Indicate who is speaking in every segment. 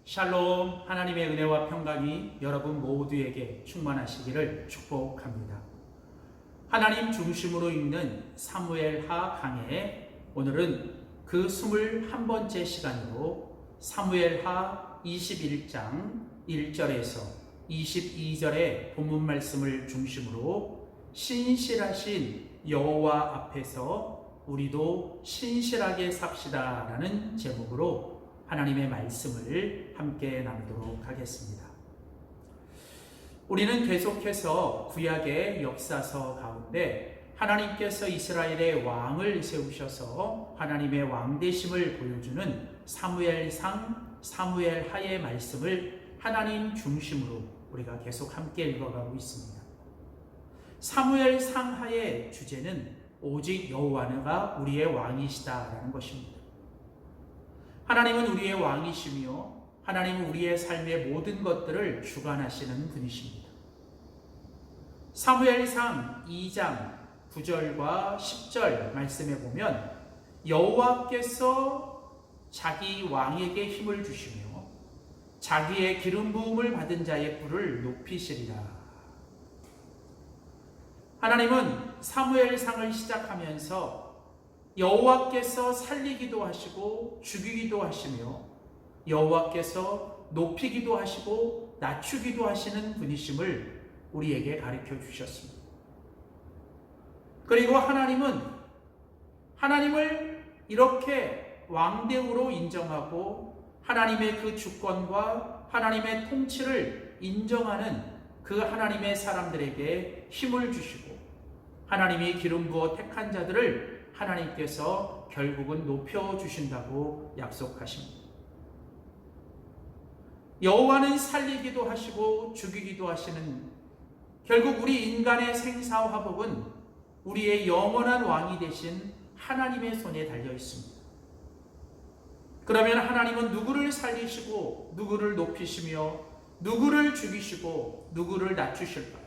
Speaker 1: 샬롬, 하나님의 은혜와 평강이 여러분 모두에게 충만하시기를 축복합니다. 하나님 중심으로 읽는 사무엘하 강해, 오늘은 그 21번째 시간으로 사무엘하 21장 1절에서 22절의 본문 말씀을 중심으로 신실하신 여호와 앞에서 우리도 신실하게 삽시다 라는 제목으로 하나님의 말씀을 함께 나누도록 하겠습니다. 우리는 계속해서 구약의 역사서 가운데 하나님께서 이스라엘의 왕을 세우셔서 하나님의 왕되심을 보여주는 사무엘상, 사무엘하의 말씀을 하나님 중심으로 우리가 계속 함께 읽어가고 있습니다. 사무엘상하의 주제는 오직 여호와가 우리의 왕이시다라는 것입니다. 하나님은 우리의 왕이시며 하나님은 우리의 삶의 모든 것들을 주관하시는 분이십니다. 사무엘상 2장 9절과 10절 말씀에 보면 여호와께서 자기 왕에게 힘을 주시며 자기의 기름 부음을 받은 자의 뿔을 높이시리라. 하나님은 사무엘상을 시작하면서 여호와께서 살리기도 하시고 죽이기도 하시며 여호와께서 높이기도 하시고 낮추기도 하시는 분이심을 우리에게 가르쳐 주셨습니다. 그리고 하나님을 이렇게 왕대우로 인정하고 하나님의 그 주권과 하나님의 통치를 인정하는 그 하나님의 사람들에게 힘을 주시고 하나님이 기름 부어 택한 자들을 하나님께서 결국은 높여주신다고 약속하십니다. 여호와는 살리기도 하시고 죽이기도 하시는, 결국 우리 인간의 생사화복은 우리의 영원한 왕이 되신 하나님의 손에 달려 있습니다. 그러면 하나님은 누구를 살리시고 누구를 높이시며 누구를 죽이시고 누구를 낮추실까요?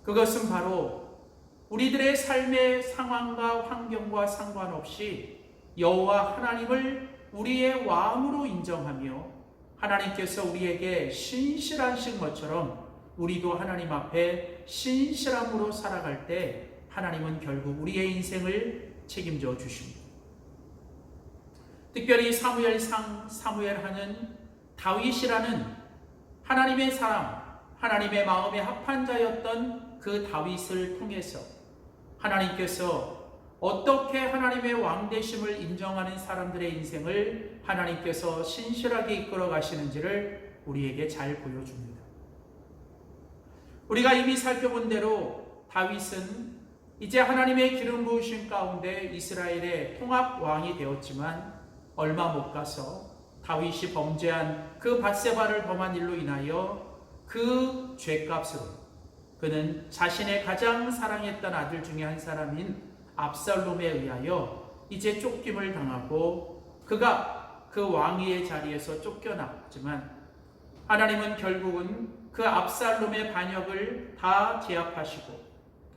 Speaker 1: 그것은 바로 우리들의 삶의 상황과 환경과 상관없이 여호와 하나님을 우리의 왕으로 인정하며 하나님께서 우리에게 신실하신 것처럼 우리도 하나님 앞에 신실함으로 살아갈 때 하나님은 결국 우리의 인생을 책임져 주십니다. 특별히 사무엘상, 사무엘하는 다윗이라는 하나님의 사람, 하나님의 마음에 합한 자였던 그 다윗을 통해서 하나님께서 어떻게 하나님의 왕되심을 인정하는 사람들의 인생을 하나님께서 신실하게 이끌어 가시는지를 우리에게 잘 보여줍니다. 우리가 이미 살펴본 대로 다윗은 이제 하나님의 기름 부으심 가운데 이스라엘의 통합 왕이 되었지만 얼마 못 가서 다윗이 범죄한 그 밧세바를 범한 일로 인하여 그 죄값으로 그는 자신의 가장 사랑했던 아들 중에 한 사람인 압살롬에 의하여 이제 쫓김을 당하고 그가 그 왕위의 자리에서 쫓겨났지만 하나님은 결국은 그 압살롬의 반역을 다 제압하시고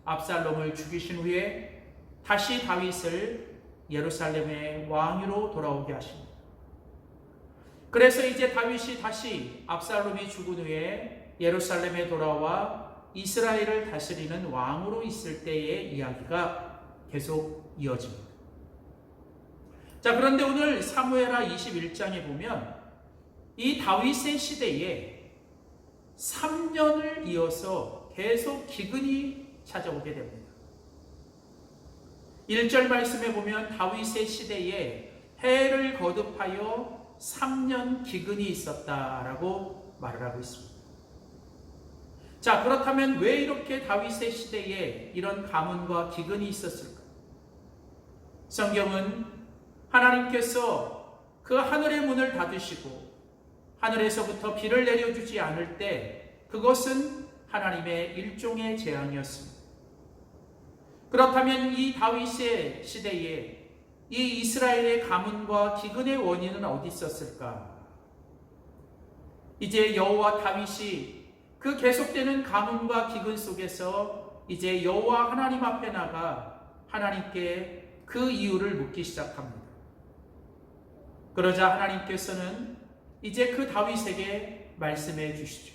Speaker 1: 압살롬을 죽이신 후에 다시 다윗을 예루살렘의 왕위로 돌아오게 하십니다. 그래서 이제 다윗이 다시 압살롬이 죽은 후에 예루살렘에 돌아와 이스라엘을 다스리는 왕으로 있을 때의 이야기가 계속 이어집니다. 자, 그런데 오늘 사무엘하 21장에 보면 이 다윗의 시대에 3년을 이어서 계속 기근이 찾아오게 됩니다. 1절 말씀에 보면 다윗의 시대에 해를 거듭하여 3년 기근이 있었다라고 말을 하고 있습니다. 자, 그렇다면 왜 이렇게 다윗의 시대에 이런 가뭄과 기근이 있었을까? 성경은 하나님께서 그 하늘의 문을 닫으시고 하늘에서부터 비를 내려주지 않을 때 그것은 하나님의 일종의 재앙이었습니다. 그렇다면 이 다윗의 시대에 이 이스라엘의 가뭄과 기근의 원인은 어디 있었을까? 이제 여호와 다윗이 그 계속되는 가뭄과 기근 속에서 이제 여호와 하나님 앞에 나가 하나님께 그 이유를 묻기 시작합니다. 그러자 하나님께서는 이제 그 다윗에게 말씀해 주시죠.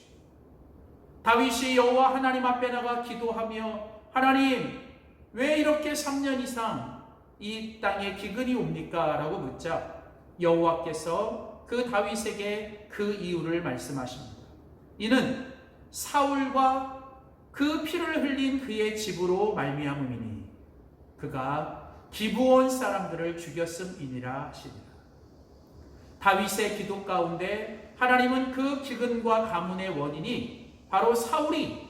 Speaker 1: 다윗이 여호와 하나님 앞에 나가 기도하며 하나님 왜 이렇게 3년 이상 이 땅에 기근이 옵니까? 라고 묻자 여호와께서 그 다윗에게 그 이유를 말씀하십니다. 이는 사울과 그 피를 흘린 그의 집으로 말미암음이니 그가 기브온 사람들을 죽였음이니라 하시니라. 다윗의 기도 가운데 하나님은 그 기근과 가문의 원인이 바로 사울이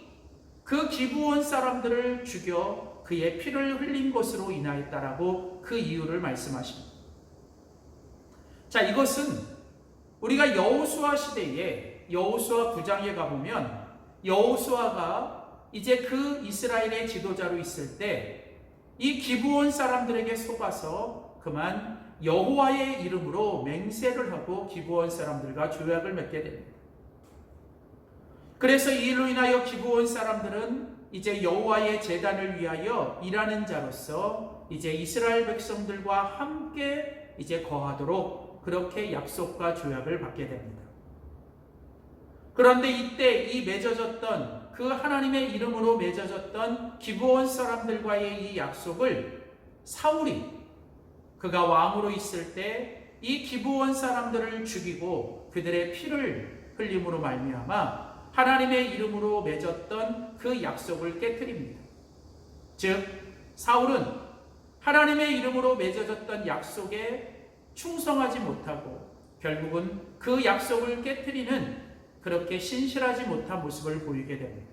Speaker 1: 그 기브온 사람들을 죽여 그의 피를 흘린 것으로 인하였다라고 그 이유를 말씀하십니다. 자, 이것은 우리가 여호수아 시대에 여호수아 9장에 가보면 여호수아가 이제 그 이스라엘의 지도자로 있을 때 이 기브온 사람들에게 속아서 그만 여호와의 이름으로 맹세를 하고 기브온 사람들과 조약을 맺게 됩니다. 그래서 이 일로 인하여 기브온 사람들은 이제 여호와의 제단을 위하여 일하는 자로서 이제 이스라엘 백성들과 함께 이제 거하도록 그렇게 약속과 조약을 받게 됩니다. 그런데 이때 이 맺어졌던 그 하나님의 이름으로 맺어졌던 기브온 사람들과의 이 약속을 사울이 그가 왕으로 있을 때 이 기브온 사람들을 죽이고 그들의 피를 흘림으로 말미암아 하나님의 이름으로 맺었던 그 약속을 깨트립니다. 즉 사울은 하나님의 이름으로 맺어졌던 약속에 충성하지 못하고 결국은 그 약속을 깨트리는 그렇게 신실하지 못한 모습을 보이게 됩니다.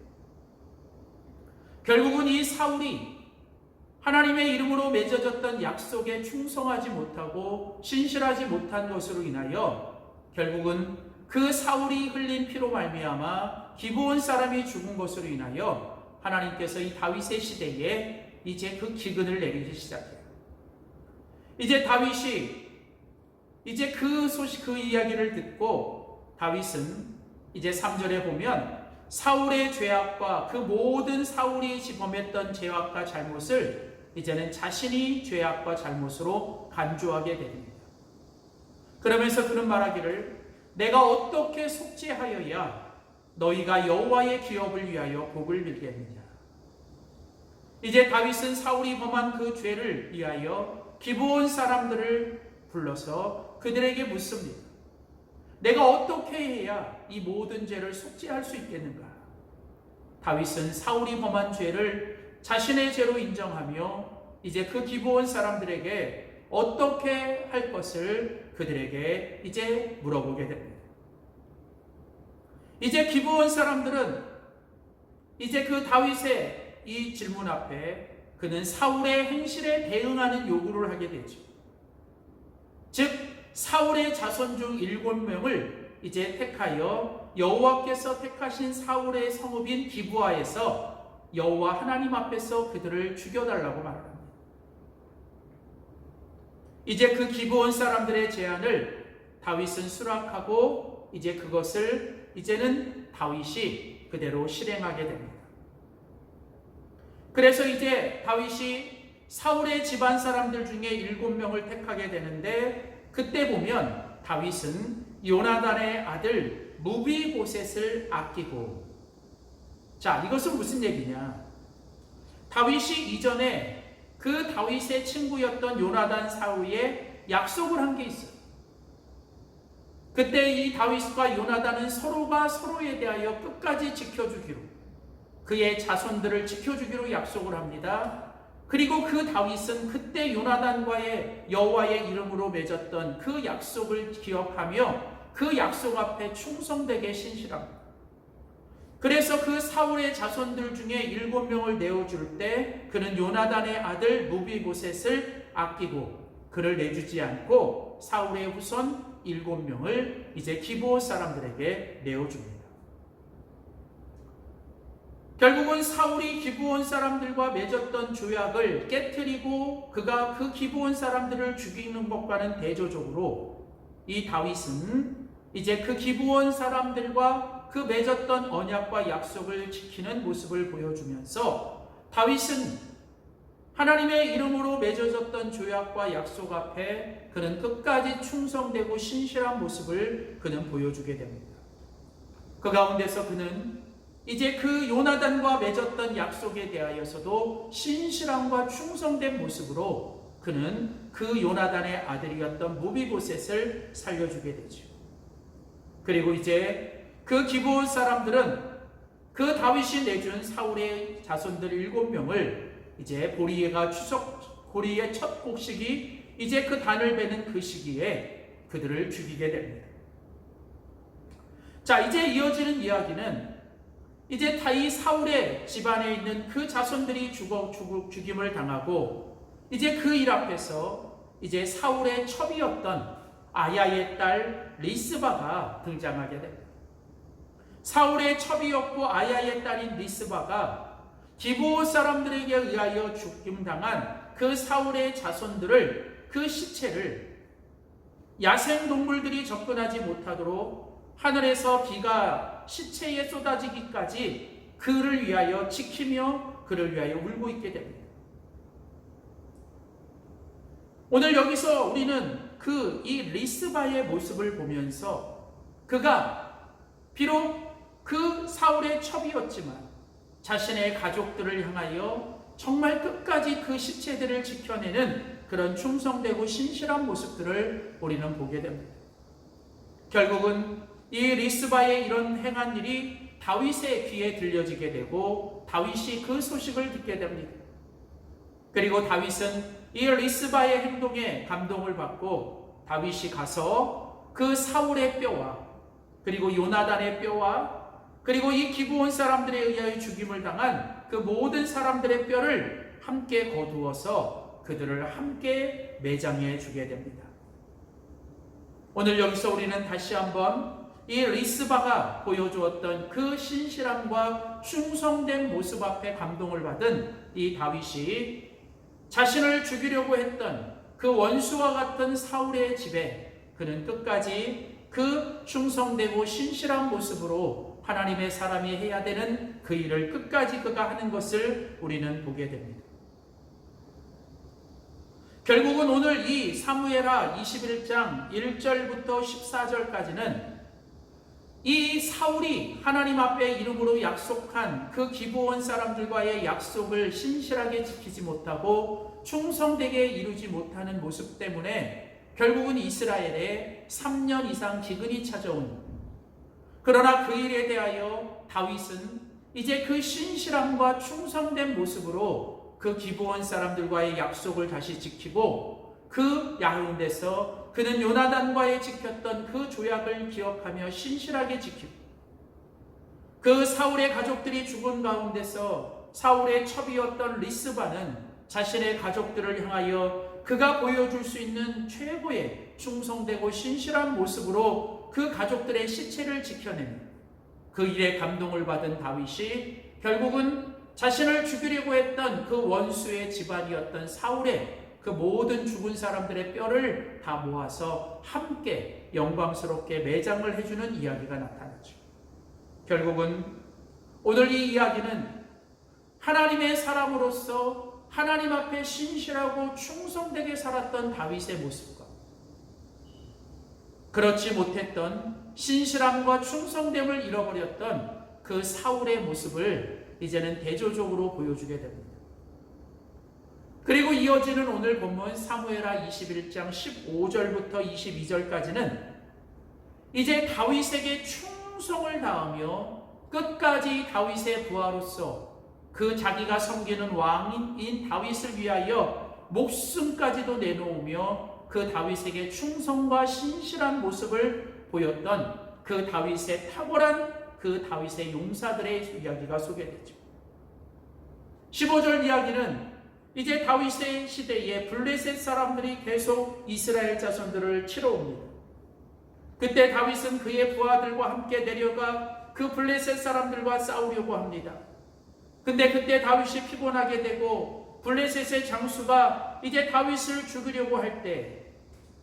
Speaker 1: 결국은 이 사울이 하나님의 이름으로 맺어졌던 약속에 충성하지 못하고 신실하지 못한 것으로 인하여 결국은 그 사울이 흘린 피로 말미암아 기브온 사람이 죽은 것으로 인하여 하나님께서 이 다윗의 시대에 이제 그 기근을 내리기 시작해요. 이제 다윗이 이제 그 소식, 그 이야기를 듣고 다윗은 이제 3절에 보면 사울의 죄악과 그 모든 사울이 범했던 죄악과 잘못을 이제는 자신이 죄악과 잘못으로 간주하게 됩니다. 그러면서 그는 말하기를 내가 어떻게 속죄하여야 너희가 여호와의 기업을 위하여 복을 빌겠느냐. 이제 다윗은 사울이 범한 그 죄를 위하여 기브온 사람들을 불러서 그들에게 묻습니다. 내가 어떻게 해야 이 모든 죄를 속죄할 수 있겠는가? 다윗은 사울이 범한 죄를 자신의 죄로 인정하며 이제 그 기브온 사람들에게 어떻게 할 것을 그들에게 이제 물어보게 됩니다. 이제 기브온 사람들은 이제 그 다윗의 이 질문 앞에 그는 사울의 행실에 대응하는 요구를 하게 되죠. 즉 사울의 자손 중 7명을 이제 택하여 여호와께서 택하신 사울의 성읍인 기브아에서 여호와 하나님 앞에서 그들을 죽여달라고 말합니다. 이제 그 기브온 사람들의 제안을 다윗은 수락하고 이제 그것을 이제는 다윗이 그대로 실행하게 됩니다. 그래서 이제 다윗이 사울의 집안 사람들 중에 7명을 택하게 되는데 그때 보면 다윗은 요나단의 아들 무비보셋을 아끼고, 자, 이것은 무슨 얘기냐? 다윗이 이전에 그 다윗의 친구였던 요나단 사후에 약속을 한 게 있어요. 그때 이 다윗과 요나단은 서로가 서로에 대하여 끝까지 지켜주기로, 그의 자손들을 지켜주기로 약속을 합니다. 그리고 그 다윗은 그때 요나단과의 여호와의 이름으로 맺었던 그 약속을 기억하며 그 약속 앞에 충성되게 신실합니다. 그래서 그 사울의 자손들 중에 7명을 내어줄 때 그는 요나단의 아들 무비보셋을 아끼고 그를 내주지 않고 사울의 후손 7명을 이제 기브온 사람들에게 내어줍니다. 결국은 사울이 기브온 사람들과 맺었던 조약을 깨트리고 그가 그 기브온 사람들을 죽이는 것과는 대조적으로 이 다윗은 이제 그 기브온 사람들과 그 맺었던 언약과 약속을 지키는 모습을 보여주면서 다윗은 하나님의 이름으로 맺어졌던 조약과 약속 앞에 그는 끝까지 충성되고 신실한 모습을 그는 보여주게 됩니다. 그 가운데서 그는 이제 그 요나단과 맺었던 약속에 대하여서도 신실함과 충성된 모습으로 그는 그 요나단의 아들이었던 무비보셋을 살려주게 되죠. 그리고 이제 그 기브온 사람들은 그 다윗이 내준 사울의 자손들 7명을 이제 고리의 첫 곡식이 이제 그 단을 베는 그 시기에 그들을 죽이게 됩니다. 자, 이제 이어지는 이야기는 이제 이 사울의 집안에 있는 그 자손들이 죽임을 당하고 이제 그 일 앞에서 이제 사울의 첩이었던 아야의 딸 리스바가 등장하게 됩니다. 사울의 첩이었고 아야의 딸인 리스바가 기브온 사람들에게 의하여 죽임당한 그 사울의 자손들을 그 시체를 야생동물들이 접근하지 못하도록 하늘에서 비가 시체에 쏟아지기까지 그를 위하여 지키며 그를 위하여 울고 있게 됩니다. 오늘 여기서 우리는 이 리스바의 모습을 보면서 그가 비록 그 사울의 첩이었지만 자신의 가족들을 향하여 정말 끝까지 그 시체들을 지켜내는 그런 충성되고 신실한 모습들을 우리는 보게 됩니다. 결국은 이 리스바의 이런 행한 일이 다윗의 귀에 들려지게 되고 다윗이 그 소식을 듣게 됩니다. 그리고 다윗은 이 리스바의 행동에 감동을 받고 다윗이 가서 그 사울의 뼈와 그리고 요나단의 뼈와 그리고 이 기브온 사람들에 의하여 죽임을 당한 그 모든 사람들의 뼈를 함께 거두어서 그들을 함께 매장해 주게 됩니다. 오늘 여기서 우리는 다시 한번 이 리스바가 보여주었던 그 신실함과 충성된 모습 앞에 감동을 받은 이 다윗이 자신을 죽이려고 했던 그 원수와 같은 사울의 집에 그는 끝까지 그 충성되고 신실한 모습으로 하나님의 사람이 해야 되는 그 일을 끝까지 그가 하는 것을 우리는 보게 됩니다. 결국은 오늘 이 사무엘하 21장 1절부터 14절까지는 이 사울이 하나님 앞에 이름으로 약속한 그 기브온 사람들과의 약속을 신실하게 지키지 못하고 충성되게 이루지 못하는 모습 때문에 결국은 이스라엘에 3년 이상 기근이 찾아온, 그러나 그 일에 대하여 다윗은 이제 그 신실함과 충성된 모습으로 그 기브온 사람들과의 약속을 다시 지키고 그 가운데서 그는 요나단과의 지켰던 그 조약을 기억하며 신실하게 지키고 그 사울의 가족들이 죽은 가운데서 사울의 첩이었던 리스바는 자신의 가족들을 향하여 그가 보여줄 수 있는 최고의 충성되고 신실한 모습으로 그 가족들의 시체를 지켜내는 그 일에 감동을 받은 다윗이 결국은 자신을 죽이려고 했던 그 원수의 집안이었던 사울의 그 모든 죽은 사람들의 뼈를 다 모아서 함께 영광스럽게 매장을 해주는 이야기가 나타나죠. 결국은 오늘 이 이야기는 하나님의 사람으로서 하나님 앞에 신실하고 충성되게 살았던 다윗의 모습과 그렇지 못했던 신실함과 충성됨을 잃어버렸던 그 사울의 모습을 이제는 대조적으로 보여주게 됩니다. 그리고 이어지는 오늘 본문 사무엘하 21장 15절부터 22절까지는 이제 다윗에게 충성을 다하며 끝까지 다윗의 부하로서 그 자기가 섬기는 왕인 다윗을 위하여 목숨까지도 내놓으며 그 다윗에게 충성과 신실한 모습을 보였던 그 다윗의 탁월한 그 다윗의 용사들의 이야기가 소개되죠. 15절 이야기는 이제 다윗의 시대에 블레셋 사람들이 계속 이스라엘 자손들을 치러 옵니다. 그때 다윗은 그의 부하들과 함께 내려가 그 블레셋 사람들과 싸우려고 합니다. 근데 그때 다윗이 피곤하게 되고 블레셋의 장수가 이제 다윗을 죽이려고 할 때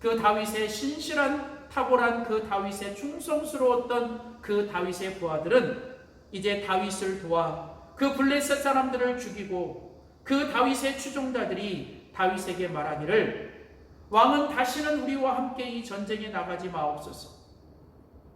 Speaker 1: 그 다윗의 신실한 탁월한 그 다윗의 충성스러웠던 그 다윗의 부하들은 이제 다윗을 도와 그 블레셋 사람들을 죽이고 그 다윗의 추종자들이 다윗에게 말하기를 왕은 다시는 우리와 함께 이 전쟁에 나가지 마옵소서.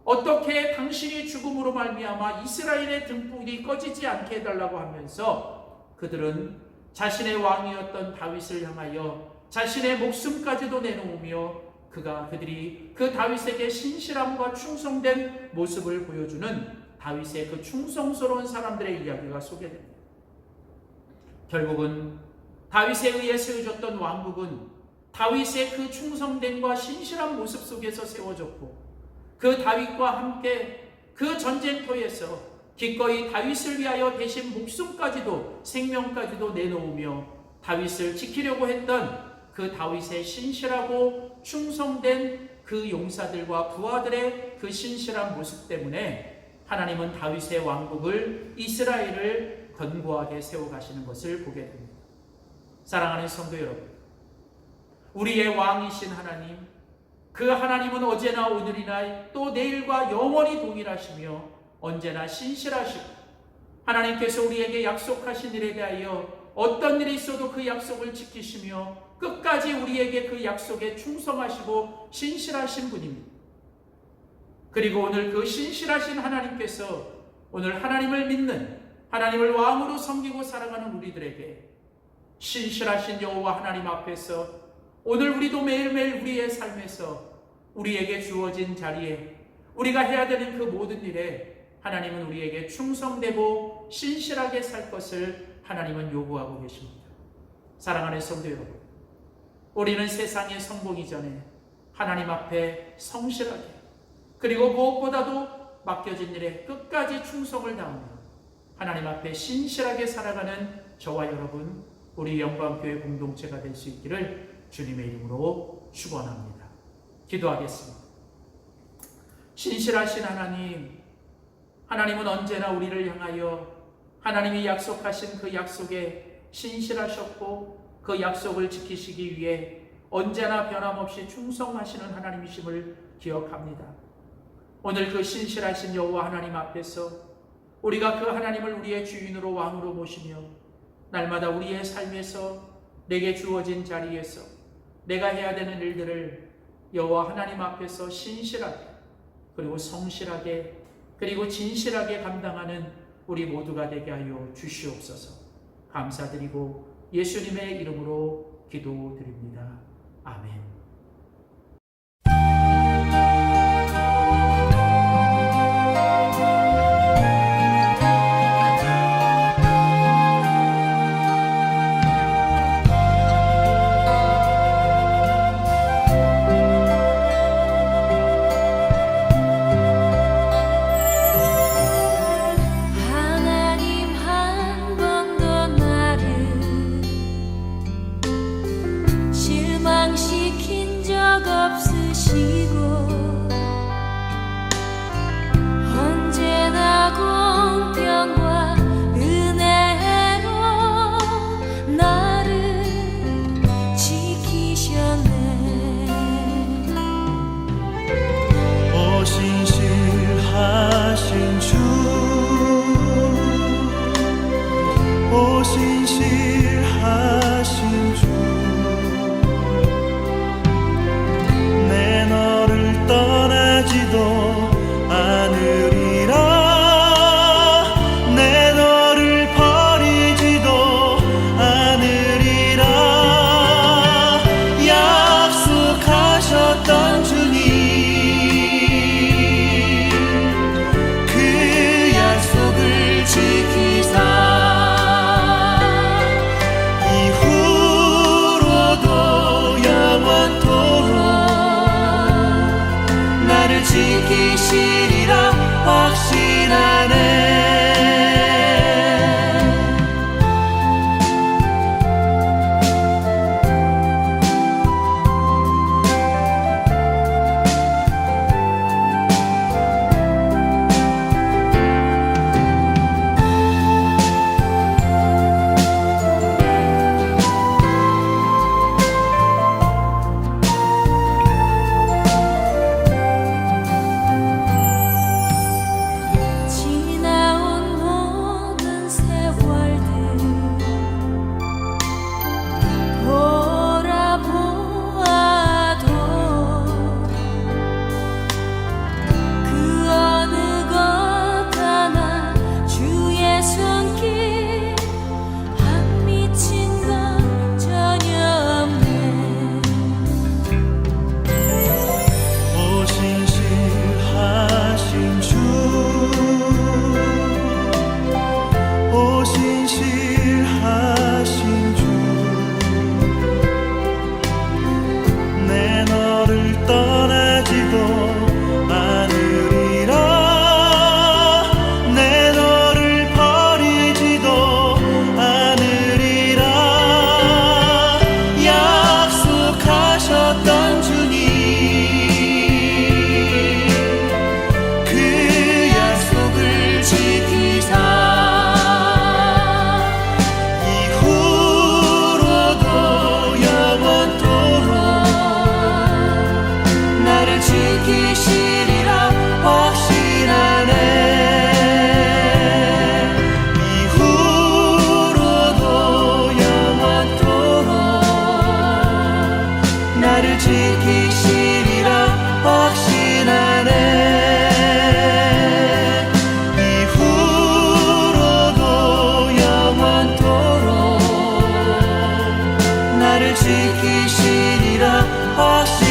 Speaker 1: 어떻게 당신이 죽음으로 말미암아 이스라엘의 등불이 꺼지지 않게 해달라고 하면서 그들은 자신의 왕이었던 다윗을 향하여 자신의 목숨까지도 내놓으며 그들이 그 다윗에게 신실함과 충성된 모습을 보여주는 다윗의 그 충성스러운 사람들의 이야기가 소개됩니다. 결국은 다윗에 의해 세워졌던 왕국은 다윗의 그 충성됨과 신실한 모습 속에서 세워졌고 그 다윗과 함께 그 전쟁터에서 기꺼이 다윗을 위하여 대신 목숨까지도 생명까지도 내놓으며 다윗을 지키려고 했던 그 다윗의 신실하고 충성된 그 용사들과 부하들의 그 신실한 모습 때문에 하나님은 다윗의 왕국을 이스라엘을 견고하게 세워가시는 것을 보게 됩니다. 사랑하는 성도 여러분, 우리의 왕이신 하나님, 그 하나님은 어제나 오늘이나 또 내일과 영원히 동일하시며 언제나 신실하시고 하나님께서 우리에게 약속하신 일에 대하여 어떤 일이 있어도 그 약속을 지키시며 끝까지 우리에게 그 약속에 충성하시고 신실하신 분입니다. 그리고 오늘 그 신실하신 하나님께서 오늘 하나님을 믿는, 하나님을 왕으로 섬기고 살아가는 우리들에게 신실하신 여호와 하나님 앞에서 오늘 우리도 매일매일 우리의 삶에서 우리에게 주어진 자리에 우리가 해야 되는 그 모든 일에 하나님은 우리에게 충성되고 신실하게 살 것을 하나님은 요구하고 계십니다. 사랑하는 성도 여러분, 우리는 세상의 성공 이전에 하나님 앞에 성실하게 그리고 무엇보다도 맡겨진 일에 끝까지 충성을 다하며 하나님 앞에 신실하게 살아가는 저와 여러분, 우리 영광교회 공동체가 될 수 있기를 주님의 이름으로 축원합니다. 기도하겠습니다. 신실하신 하나님, 하나님은 언제나 우리를 향하여 하나님이 약속하신 그 약속에 신실하셨고 그 약속을 지키시기 위해 언제나 변함없이 충성하시는 하나님이심을 기억합니다. 오늘 그 신실하신 여호와 하나님 앞에서 우리가 그 하나님을 우리의 주인으로 왕으로 모시며 날마다 우리의 삶에서 내게 주어진 자리에서 내가 해야 되는 일들을 여호와 하나님 앞에서 신실하게 그리고 성실하게 그리고 진실하게 감당하는 우리 모두가 되게 하여 주시옵소서. 감사드리고 예수님의 이름으로 기도드립니다. 아멘.
Speaker 2: 지키시리라 확신하네.
Speaker 3: 지난
Speaker 2: 나를 지키시리라 확신하네. 이후로도 영원토록 나를 지키시리라 확신하네.